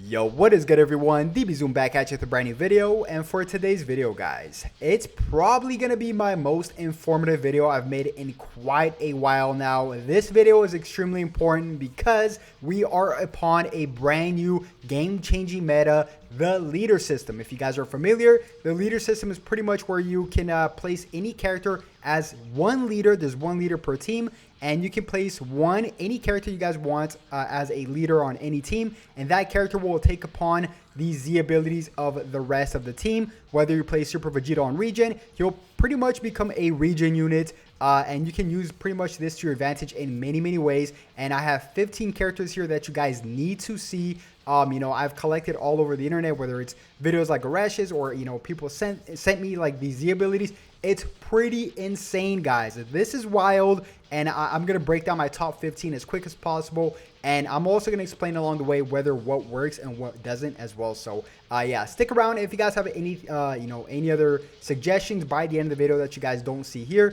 Yo, what is good everyone? DB Zoom back at you with a brand new video, and for today's video guys, it's probably going to be my most informative video I've made in quite a while now. This video is extremely important because we are upon a brand new game-changing meta, the leader system. If you guys are familiar, the leader system is pretty much where you can place any character as one leader. There's one leader per team, and you can place any character you guys want as a leader on any team, and that character will take upon the Z abilities of the rest of the team. Whether you play Super Vegeta on Regen, he'll pretty much become a Regen unit, and you can use pretty much this to your advantage in many ways. And I have 15 characters here that you guys need to see. I've collected all over the internet, whether it's videos like Aresh's or, people sent me like these Z abilities. It's pretty insane, guys. This is wild, and I'm going to break down my top 15 as quick as possible, and I'm also going to explain along the way whether what works and what doesn't as well. So, yeah, stick around. If you guys have any, any other suggestions by the end of the video that you guys don't see here,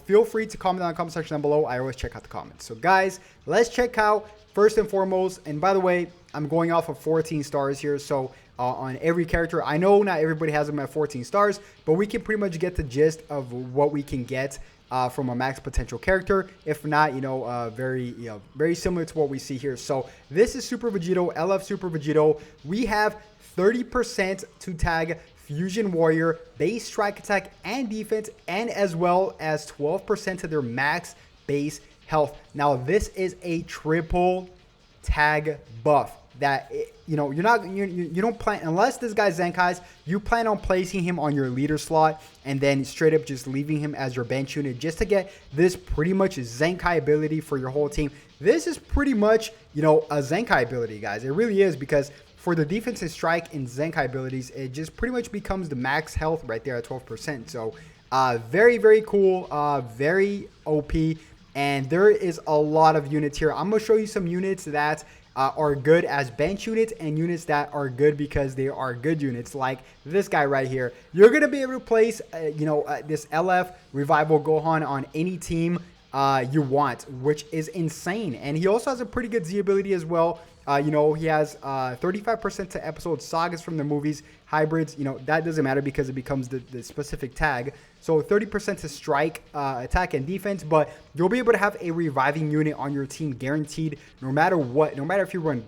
feel free to comment down in the comment section down below. I always check out the comments. So, guys, let's check out first and foremost, and by the way, I'm going off of 14 stars here, so on every character. I know not everybody has them at 14 stars, but we can pretty much get the gist of what we can get from a max potential character. If not, very similar to what we see here. So this is Super Vegeta, LF Super Vegeta. We have 30% to tag Fusion Warrior, base strike attack and defense, and as well as 12% to their max base health. Now this is a triple tag buff that you don't plan, unless this guy's Zenkai's, you plan on placing him on your leader slot and then straight up just leaving him as your bench unit just to get this pretty much Zenkai ability for your whole team. This is pretty much a Zenkai ability, guys. It really is, because for the defensive strike and Zenkai abilities, it just pretty much becomes the max health right there at 12%. So very cool, very OP. And there is a lot of units here. I'm going to show you some units that are good as bench units, and units that are good because they are good units, like this guy right here. You're going to be able to place, this LF Revival Gohan on any team you want, which is insane. And he also has a pretty good Z ability as well. He has 35% to episode sagas from the movies, hybrids. That doesn't matter because it becomes the specific tag. So 30% to strike, attack, and defense. But you'll be able to have a reviving unit on your team guaranteed, no matter what. No matter if you run,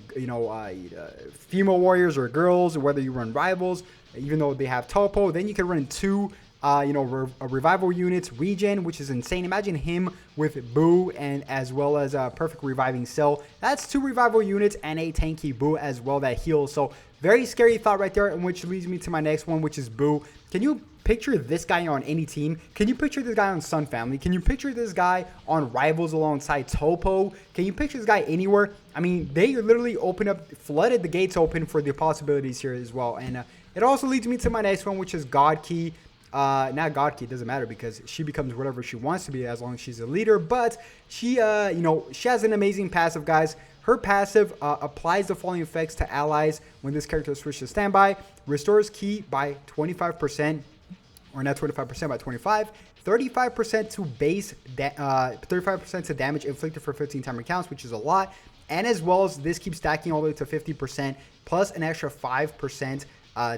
female warriors or girls, or whether you run rivals. Even though they have Topo, then you can run two revival units, Regen, which is insane. Imagine him with Boo and as well as a perfect reviving Cell. That's two revival units and a tanky Boo as well that heals. So very scary thought right there, and which leads me to my next one, which is Boo. Can you picture this guy on any team? Can you picture this guy on Sun Family? Can you picture this guy on Rivals alongside Topo? Can you picture this guy anywhere? I mean, they literally flooded the gates open for the possibilities here as well. And it also leads me to my next one, which is God Key. Not God Key, doesn't matter because she becomes whatever she wants to be as long as she's a leader. But she, she has an amazing passive, guys. Her passive applies the following effects to allies when this character switches to standby. Restores Ki by 25%, or not 25%, by 25. 35% to base, 35% to damage inflicted for 15 timer counts, which is a lot. And as well as this keeps stacking all the way to 50%, plus an extra 5%.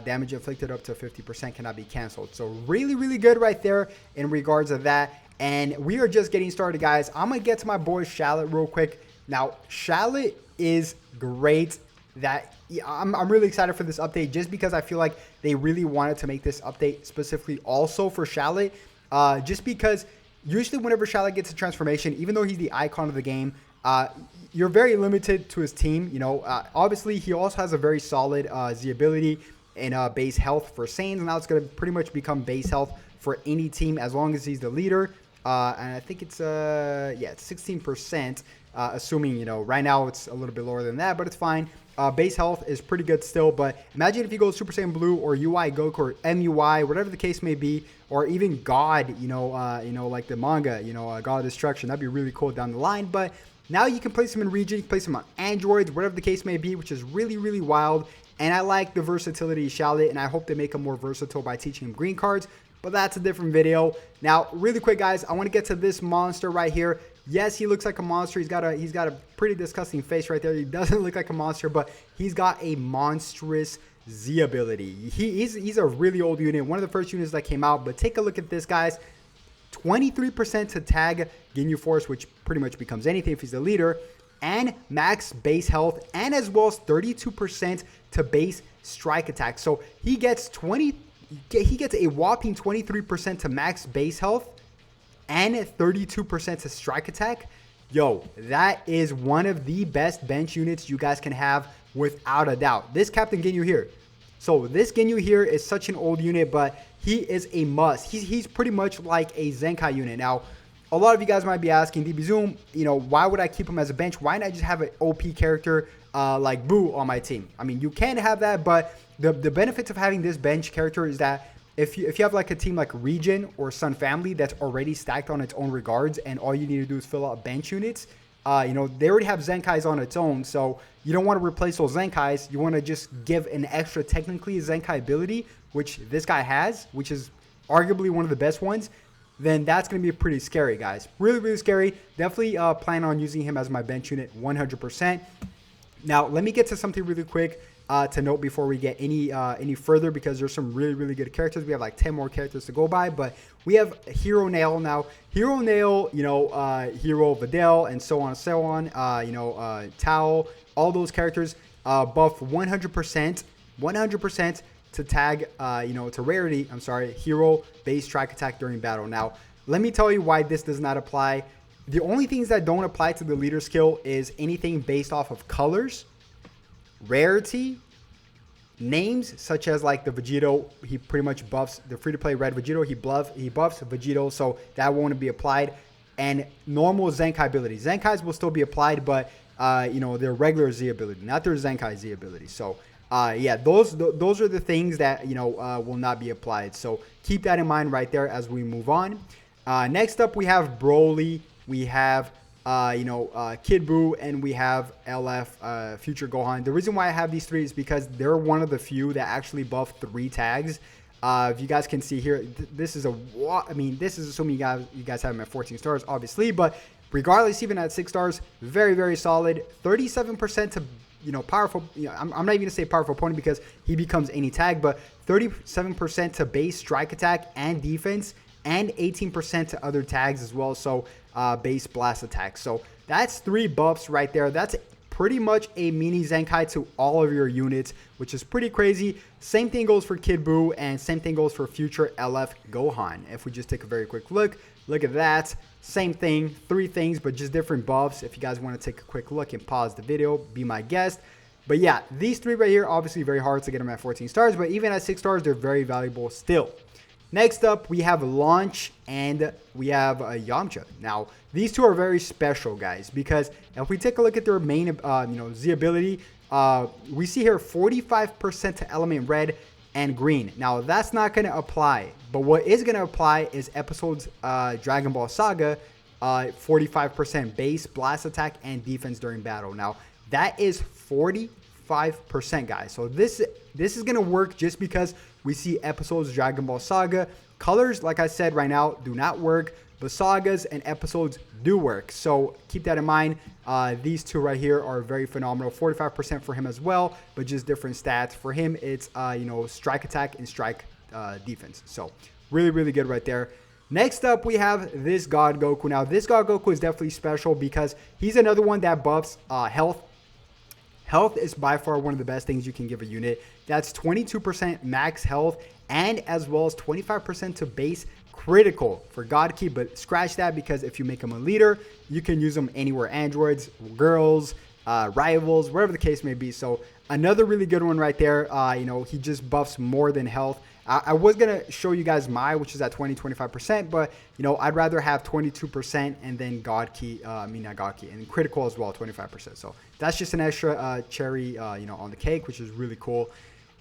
Damage inflicted up to 50% cannot be canceled. So really good right there in regards of that. And we are just getting started, guys. I'm gonna get to my boy Shallot real quick. Now Shallot is great. I'm really excited for this update, just because I feel like they really wanted to make this update specifically also for Shallot, just because usually whenever Shallot gets a transformation, even though he's the icon of the game, you're very limited to his team. Obviously he also has a very solid Z ability and base health for Saiyans. Now it's going to pretty much become base health for any team as long as he's the leader. And I think it's it's 16%, assuming, right now it's a little bit lower than that, but it's fine. Base health is pretty good still, but imagine if you go Super Saiyan Blue or UI Goku or MUI, whatever the case may be, or even God, like the manga, God of Destruction. That'd be really cool down the line. But now you can place him in Regen, you can place him on androids, whatever the case may be, which is really wild. And I like the versatility of Shallot, and I hope they make him more versatile by teaching him green cards. But that's a different video. Now, really quick, guys, I want to get to this monster right here. Yes, he looks like a monster. He's got a pretty disgusting face right there. He doesn't look like a monster, but he's got a monstrous Z ability. He's a really old unit, one of the first units that came out. But take a look at this, guys. 23% to tag Ginyu Force, which pretty much becomes anything if he's the leader, and max base health, and as well as 32% to base strike attack. So he gets a whopping 23% to max base health and 32% to strike attack. Yo, that is one of the best bench units you guys can have without a doubt. This Captain Ginyu here. So this Ginyu here is such an old unit, but he is a must. He's pretty much like a Zenkai unit. Now, a lot of you guys might be asking, DB Zoom, you know, why would I keep him as a bench? Why not just have an OP character like Boo on my team? I mean, you can have that, but the benefits of having this bench character is that if you have like a team like Region or Sun Family that's already stacked on its own regards, and all you need to do is fill out bench units, you know, they already have Zenkais on its own, so you don't want to replace those Zenkais. You want to just give an extra technically Zenkai ability, which this guy has, which is arguably one of the best ones. Then that's going to be pretty scary, guys. Really, really scary. Definitely plan on using him as my bench unit 100%. Now, let me get to something really quick to note before we get any further, because there's some really, really good characters. We have like 10 more characters to go by, but we have Hero Nail now. Hero Nail, you know, Hero Videl, and so on and so on. You know, Tao, all those characters buff 100% to tag, you know, to rarity, I'm sorry, hero base strike attack during battle. Now, let me tell you why this does not apply. The only things that don't apply to the leader skill is anything based off of colors, rarity, names, such as like the Vegeta. He pretty much buffs the free-to-play red Vegeta. He buffs Vegeta, so that won't be applied. And normal Zenkai abilities. Zenkais will still be applied, but, you know, their regular Z ability, not their Zenkai Z ability. So, yeah, those are the things that, you know, will not be applied. So keep that in mind right there as we move on. Next up, we have Broly. We have, you know, Kid Buu, and we have LF, Future Gohan. The reason why I have these three is because they're one of the few that actually buff 3 tags. If you guys can see here, this is assuming you guys have them at 14 stars, obviously, but regardless, even at 6 stars, very, very solid. 37% to, you know, powerful, you know, I'm not even gonna say powerful opponent because he becomes any tag, but 37% to base strike attack and defense, and 18% to other tags as well. So base blast attack. So that's 3 buffs right there. That's pretty much a mini Zenkai to all of your units, which is pretty crazy. Same thing goes for Kid Buu, and same thing goes for future LF Gohan. If we just take a very quick look at that. Same thing, 3 things, but just different buffs. If you guys want to take a quick look and pause the video, be my guest. But yeah, these 3 right here, obviously very hard to get them at 14 stars, but even at 6 stars, they're very valuable still. Next up, we have Launch, and we have Yamcha. Now, these 2 are very special, guys, because if we take a look at their main, you know, Z ability, we see here 45% to element red and green. Now, that's not going to apply, but what is going to apply is episodes Dragon Ball Saga, 45% base, blast attack, and defense during battle. Now, that is 45%, guys. So this is going to work just because we see episodes Dragon Ball Saga. Colors, like I said right now, do not work, but sagas and episodes do work. So keep that in mind. These 2 right here are very phenomenal. 45% for him as well, but just different stats. For him, it's, you know, strike attack and strike defense. So really, really good right there. Next up, we have this God Goku. Now, this God Goku is definitely special because he's another one that buffs health. Health is by far one of the best things you can give a unit. That's 22% max health, and as well as 25% to base critical for God Key. But scratch that, because if you make him a leader, you can use him anywhere. Androids, girls, rivals, wherever the case may be. So another really good one right there. You know, he just buffs more than health. I was going to show you guys which is at 20-25%, but, you know, I'd rather have 22% and then God Key, not God Key, and critical as well, 25%. So that's just an extra cherry, you know, on the cake, which is really cool.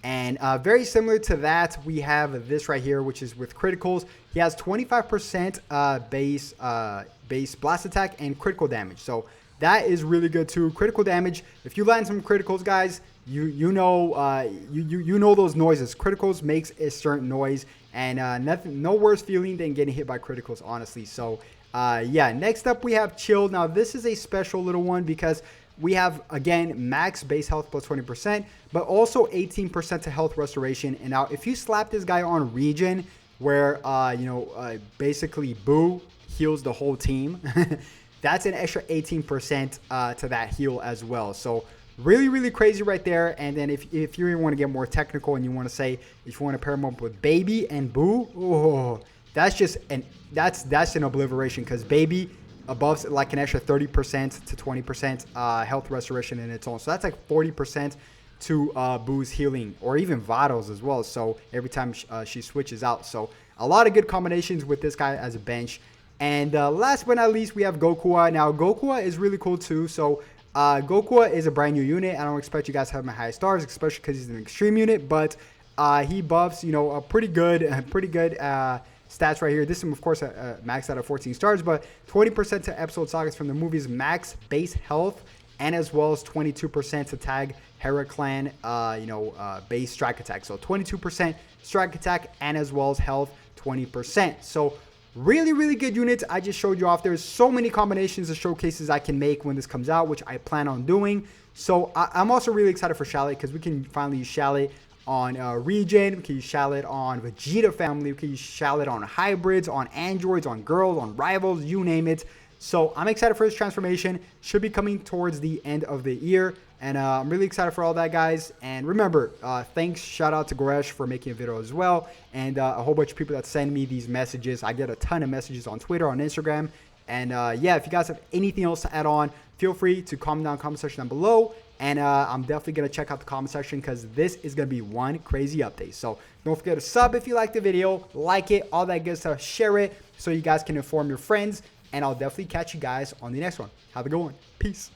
And very similar to that, we have this right here, which is with criticals. He has 25% base blast attack and critical damage. So that is really good too. Critical damage. If you land some criticals, guys, you know those noises. Criticals makes a certain noise, and no worse feeling than getting hit by criticals, honestly. So Yeah, next up we have Chill. Now this is a special little one because we have, again, max base health plus 20%, but also 18% to health restoration. And now if you slap this guy on regen, where, basically Boo heals the whole team, that's an extra 18% to that heal as well. So really, really crazy right there. And then if you want to get more technical and you want to say, if you want to pair him up with Baby and Boo, oh, that's an obliteration, because Baby above like an extra 30% to 20% health restoration in its own. So that's like 40% to Boo's healing, or even Vado's as well. So every time she switches out. So a lot of good combinations with this guy as a bench. And last but not least, we have Goku. Now Goku is really cool too. So Goku is a brand new unit. I don't expect you guys to have my high stars, especially because he's an extreme unit, but he buffs, a pretty good stats right here. This is, of course, maxed out at 14 stars, but 20% to episode sagas from the movies, max base health, and as well as 22% to tag Hera Clan, base strike attack. So 22% strike attack, and as well as health, 20%. So really, really good units. I just showed you off. There's so many combinations of showcases I can make when this comes out, which I plan on doing. So I'm also really excited for Shallot, because we can finally use Shallot on regen. We can use Shallot on Vegeta family. We can use Shallot on hybrids, on androids, on girls, on rivals, you name it. So I'm excited for this transformation. Should be coming towards the end of the year. And I'm really excited for all that, guys. And remember, thanks, shout out to Goresh for making a video as well. And a whole bunch of people that send me these messages. I get a ton of messages on Twitter, on Instagram. And yeah, if you guys have anything else to add on, feel free to comment down in the comment section down below. And I'm definitely going to check out the comment section, because this is going to be one crazy update. So don't forget to sub if you like the video, like it, all that good stuff, share it so you guys can inform your friends. And I'll definitely catch you guys on the next one. Have a good one. Peace.